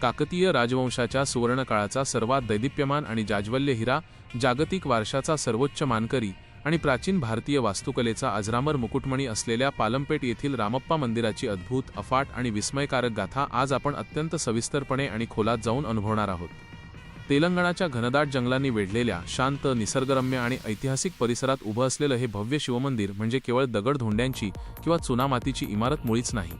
काकतीय राजवंशाच्या सुवर्णकाळाचा सर्वात दैदिप्यमान आणि जाज्वल्य हिरा, जागतिक वारशाचा सर्वोच्च मानकरी आणि प्राचीन भारतीय वास्तुकलेचा अजरामर मुकुटमणी असलेल्या पालमपेट येथील रामप्पा मंदिराची अद्भुत, अफाट आणि विस्मयकारक गाथा आज आपण अत्यंत सविस्तरपणे आणि खोलात जाऊन अनुभवणार आहोत. तेलंगणाच्या घनदाट जंगलांनी वेढलेल्या शांत, निसर्गरम्य आणि ऐतिहासिक परिसरात उभं असलेलं हे भव्य शिवमंदिर म्हणजे केवळ दगड-धोंड्यांची किंवा चुनामातीची इमारत मुळीच नाही.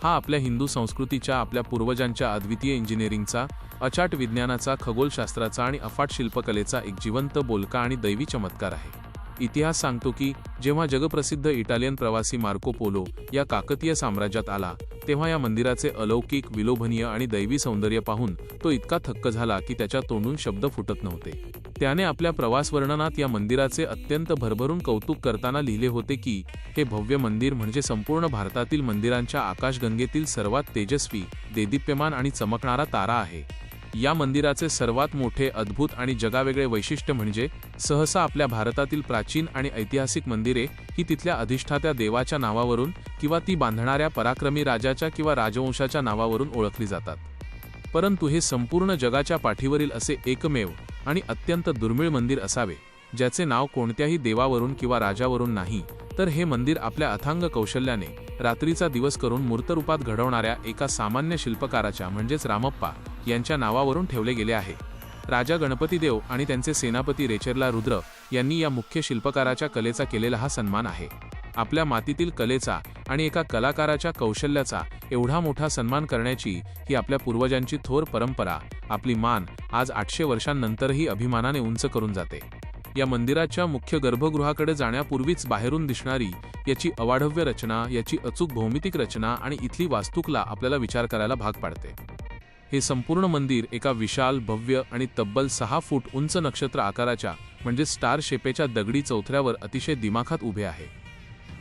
हा आपल्या हिंदू संस्कृतीच्या, आपल्या पूर्वजांच्या अद्वितीय इंजिनिअरिंगचा, अचाट विज्ञानाचा, खगोलशास्त्राचा आणि अफाट शिल्पकलेचा एक जिवंत, बोलका आणि दैवी चमत्कार आहे. इतिहास सांगतो की जेव्हा जगप्रसिद्ध इटालियन प्रवासी मार्को पोलो या काकतीय साम्राज्यात आला, तेव्हा या मंदिराचे अलौकिक, विलोभनीय आणि दैवी सौंदर्य पाहून तो इतका थक्क झाला की त्याच्या तोंडून शब्द फुटत नव्हते. त्याने आपल्या प्रवास वर्णनात या मंदिराचे अत्यंत भरभरून कौतुक करताना लिहिले होते की हे भव्य मंदिर म्हणजे संपूर्ण भारतातील मंदिरांच्या आकाशगंगेतील सर्वात तेजस्वी, देदीप्यमान आणि चमकणारा तारा आहे. या मंदिराचे सर्वात मोठे, अद्भुत आणि जगावेगळे वैशिष्ट्य म्हणजे सहसा आपल्या भारतातील प्राचीन आणि ऐतिहासिक मंदिरे ही तिथल्या अधिष्ठात्या देवाच्या नावावरून किंवा ती बांधणाऱ्या पराक्रमी राजाच्या किंवा राजवंशाच्या नावावरून ओळखली जातात. परंतु हे संपूर्ण जगाच्या पाठीवरील असे एकमेव आणि अत्यंत दुर्मिळ मंदिर असावे ज्याचे नाव कोणत्याही देवावरून किंवा राजावरून नाही, तर हे मंदिर आपल्या अथांग कौशल्याने रात्रीचा दिवस करून मूर्तरूपात घडवणाऱ्या एका सामान्य शिल्पकाराच्या म्हणजेच रामप्पा यांच्या नावावरून ठेवले गेले आहे. राजा गणपतीदेव आणि त्यांचे सेनापती रेचेरला रुद्र यांनी या मुख्य शिल्पकाराच्या कलेचा केलेला हा सन्मान आहे. आपल्या मातीतील कलेचा आणि एका कलाकाराच्या कौशल्याचा एवढा मोठा सन्मान करण्याची ही आपल्या पूर्वजांची थोर परंपरा आपली मान आज 800 वर्षांनंतरही अभिमानाने उंच करून जाते. या मंदिराच्या मुख्य गर्भगृहाकडे जाण्यापूर्वीच बाहेरून दिसणारी याची अवाढव्य रचना, याची अचूक भौमितिक रचना आणि इथली वास्तुकला आपल्याला विचार करायला भाग पाडते. हे संपूर्ण मंदिर एका विशाल, भव्य आणि तब्बल 6 फूट उंच नक्षत्र आकाराच्या म्हणजे स्टार शेपेच्या दगडी चौथऱ्यावर अतिशय दिमाखात उभे आहे.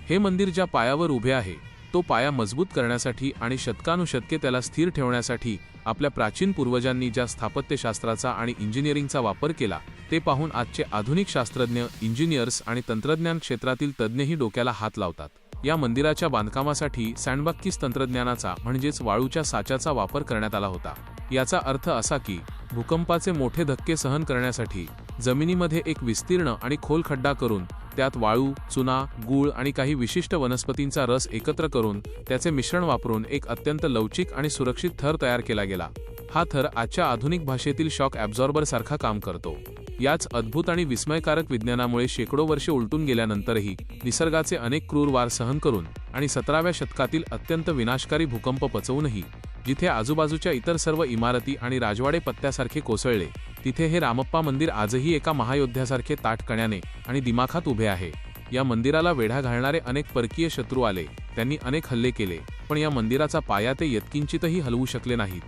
हे मंदिर ज्या पायावर उभे आहे तो पाया मजबूत करण्यासाठी आणि शतकानुशतके त्याला स्थिर ठेवण्यासाठी आपल्या प्राचीन पूर्वजांनी ज्या स्थापत्यशास्त्राचा आणि इंजिनिअरिंगचा वापर केला ते पाहून आजचे आधुनिक शास्त्रज्ञ, इंजिनियर्स आणि तंत्रज्ञान क्षेत्रातील तज्ज्ञही डोक्याला हात लावतात. या मंदिराच्या बांधकामासाठी सँडबॅग्स तंत्रज्ञानाचा म्हणजेच वाळूच्या साच्याचा वापर करण्यात आला होता. याचा अर्थ असा की भूकंपाचे मोठे धक्के सहन करण्यासाठी जमिनीमध्ये एक विस्तीर्ण आणि खोल खड्डा करून त्यात वाळू, चुना, गूळ आणि काही विशिष्ट वनस्पतींचा रस एकत्र करून त्याचे मिश्रण वापरून एक अत्यंत लवचिक आणि सुरक्षित थर तयार केला गेला. हा थर आजच्या आधुनिक भाषेतील शॉक ॲब्झॉर्बर सारखा काम करतो. याच अद्भुत आणि विस्मयकारक विज्ञानामुळे शेकडो वर्षे उलटून गेल्यानंतरही निसर्गाचे अनेक क्रूर वार सहन करून आणि 17व्या शतकातील अत्यंत विनाशकारी भूकंप पचवूनही जिथे आजूबाजूच्या इतर सर्व इमारती आणि राजवाडे पत्त्यासारखे कोसळले, तिथे हे रामप्पा मंदिर आजही एका महायोद्ध्यासारखे ताठकण्याने आणि दिमाखात उभे आहे. या मंदिराला वेढा घालणारे अनेक परकीय शत्रू आले, त्यांनी अनेक हल्ले केले, पण या मंदिराचा पाया ते यत्किंचितही हलवू शकले नाहीत.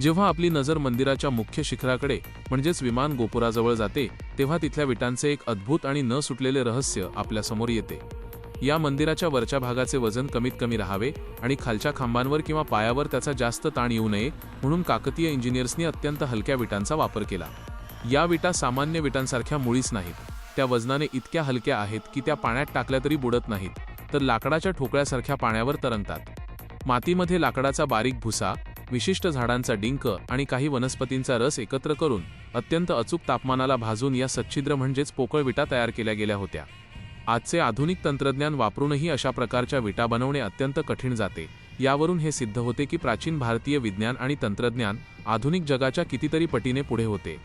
जेव्हा आपली नजर मंदिराच्या मुख्य शिखराकडे म्हणजेच विमान गोपुराजवळ जाते, तेव्हा तिथल्या विटांचे एक अद्भुत आणि न सुटलेले रहस्य आपल्यासमोर येते. या मंदिराच्या वरच्या भागाचे वजन कमीत कमी राहावे आणि खालच्या खांबांवर किंवा पायावर त्याचा जास्त ताण येऊ नये म्हणून काकतीय इंजिनियर्सनी अत्यंत हलक्या विटांचा वापर केला. या विटा सामान्य विटांसारख्या मुळीच नाहीत. त्या वजनाने इतक्या हलक्या आहेत की त्या पाण्यात टाकल्या तरी बुडत नाहीत, तर लाकडाच्या ठोकळ्यासारख्या पाण्यावर तरंगतात. मातीमध्ये लाकडाचा बारीक भुसा, विशिष्ट झाडांचा डिंक आणि काही वनस्पतींचा रस एकत्र करून अत्यंत अचूक तापमानाला भाजून या सच्छिद्र म्हणजेच पोकळ विटा तयार केल्या गेल्या होत्या. आजचे आधुनिक तंत्रज्ञान वापरूनही अशा प्रकारच्या विटा बनवणे अत्यंत कठीण जाते. यावरून हे सिद्ध होते की प्राचीन भारतीय विज्ञान आणि तंत्रज्ञान आधुनिक जगाच्या कितीतरी पटीने पुढे होते.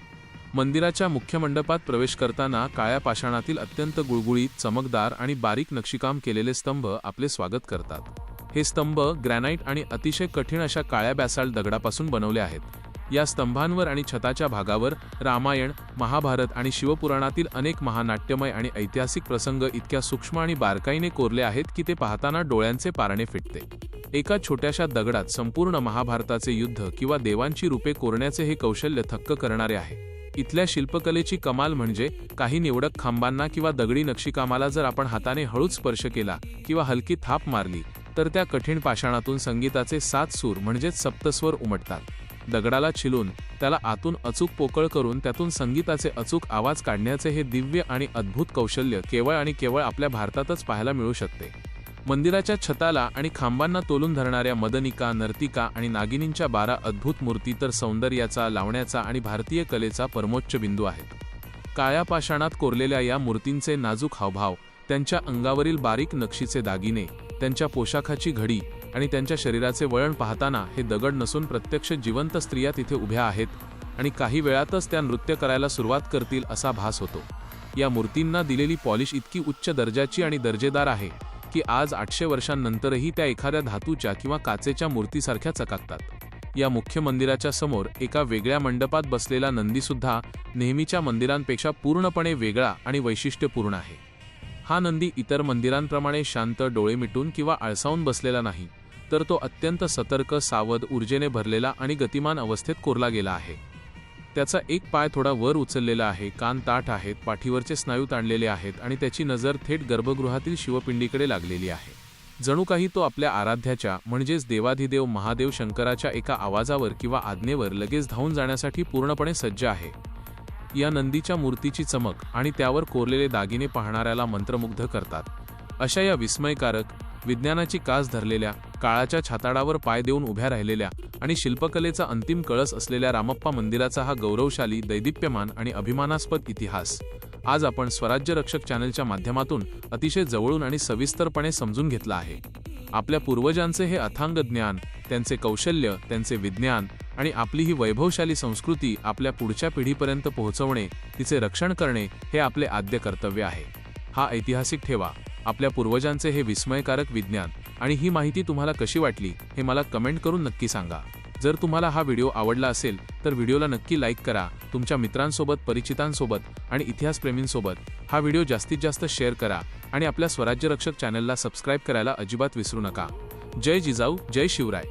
मंदिराच्या मुख्य मंडपात प्रवेश करताना काळ्या पाषाणातील अत्यंत गुळगुळीत, चमकदार आणि बारीक नक्षीकाम केलेले स्तंभ आपले स्वागत करतात. हे स्तंभ ग्रॅनाइट आणि अतिशय कठीण अशा काळ्या बॅसाल्ट दगडापासून बनवले आहेत. या स्तंभांवर आणि छताच्या भागावर रामायण, महाभारत आणि शिवपुराणातील अनेक महानाट्यमय आणि ऐतिहासिक प्रसंग इतक्या सूक्ष्म आणि बारकाईने कोरले आहेत की ते पाहताना डोळ्यांचे पारणे फिटते. एका छोट्याशा दगडात संपूर्ण महाभारताचे युद्ध किंवा देवांची रूपे कोरण्याचे हे कौशल्य थक्क करणारे आहे. इथल्या शिल्पकलेची कमाल म्हणजे काही निवडक खांबांना किंवा दगडी नक्षीकामाला जर आपण हाताने हळूच स्पर्श केला किंवा हलकी थाप मारली तर त्या कठीण पाषाणातून संगीताचे 7 सूर म्हणजेच सप्तस्वर उमटतात. दगडाला छिलून त्याला आतून अचूक पोकळ करून त्यातून संगीताचे अचूक आवाज काढण्याचे हे दिव्य आणि अद्भुत कौशल्य केवळ आणि केवळ आपल्या भारतातच पाहायला मिळू शकते. मंदिराच्या छताला आणि खांबांना तोलून धरणाऱ्या मदनिका, नर्तिका आणि नागिनींच्या 12 अद्भुत मूर्ती तर सौंदर्याचा, लावण्याचा आणि भारतीय कलेचा परमोच्च बिंदू आहेत. काळ्या पाषाणात कोरलेल्या या मूर्तींचे नाजूक हावभाव, त्यांच्या अंगावरील बारीक नक्षीचे दागिने, त्यांच्या पोशाखाची घडी आणि त्यांच्या शरीराचे वळण पाहताना हे दगड नसून प्रत्यक्ष जिवंत स्त्रिया तिथे उभ्या आहेत आणि काही वेळातच त्या नृत्य करायला सुरुवात करतील असा भास होतो. या मूर्तींना दिलेली पॉलिश इतकी उच्च दर्जाची आणि दर्जेदार आहे की आज 800 वर्षांनंतरही त्या एखाद्या धातूच्या किंवा काचेच्या मूर्तीसारख्या चकाकतात. या मुख्य मंदिराच्या समोर एका वेगळ्या मंडपात बसलेला नंदीसुद्धा नेहमीच्या मंदिरांपेक्षा पूर्णपणे वेगळा आणि वैशिष्ट्यपूर्ण आहे. हा नंदी इतर मंदिरांप्रमाणे शांत, डोळे मिटून किंवा आळसावून बसलेला नाही, तर तो अत्यंत सतर्क, सावध, ऊर्जेने भरलेला आणि गतिमान अवस्थेत कोरला गेला आहे. त्याचा एक पाय थोडा वर उचललेला आहे, कान ताठ आहेत, पाठीवरचे स्नायू ताणलेले आहेत आणि त्याची नजर थेट गर्भगृहातील शिवपिंडीकडे लागलेली आहे. जणू काही तो आपल्या आराध्याच्या म्हणजेच देवाधिदेव महादेव शंकराच्या एका आवाजावर किंवा आज्ञेवर लगेच धावून जाण्यासाठी पूर्णपणे सज्ज आहे. या नंदीच्या मूर्तीची चमक आणि त्यावर कोरलेले दागिने पाहणाऱ्याला मंत्रमुग्ध करतात. अशा या विस्मयकारक, विज्ञानाची कास धरलेल्या, काळाच्या छाताडावर पाय देऊन उभ्या राहिलेल्या आणि शिल्पकलेचा अंतिम कळस असलेल्या रामप्पा मंदिराचा हा गौरवशाली, दैदिप्यमान आणि अभिमानास्पद इतिहास आज आपण स्वराज्य रक्षक चॅनलच्या माध्यमातून अतिशय जवळून आणि सविस्तरपणे समजून घेतला आहे. आपल्या पूर्वजांचे हे अथांग ज्ञान, त्यांचे कौशल्य, त्यांचे विज्ञान आणि आपली ही वैभवशाली संस्कृती आपल्या पुढच्या पिढीपर्यंत पोहोचवणे, तिचे रक्षण करणे हे आपले आद्य कर्तव्य आहे. हा ऐतिहासिक ठेवा, आपल्या पूर्वजांचे हे विस्मयकारक विज्ञान आणि ही माहिती तुम्हाला कशी वाटली हे मला कमेंट करून नक्की सांगा. जर तुम्हाला हा व्हिडिओ आवडला असेल तर व्हिडिओला नक्की लाईक करा, तुमच्या मित्रांसोबत, परिचितांसोबत आणि इतिहासप्रेमींसोबत हा व्हिडिओ जास्तीत जास्त शेअर करा आणि आपल्या स्वराज्य रक्षक चॅनलला सबस्क्राईब करायला अजिबात विसरू नका. जय जिजाऊ, जय शिवराय.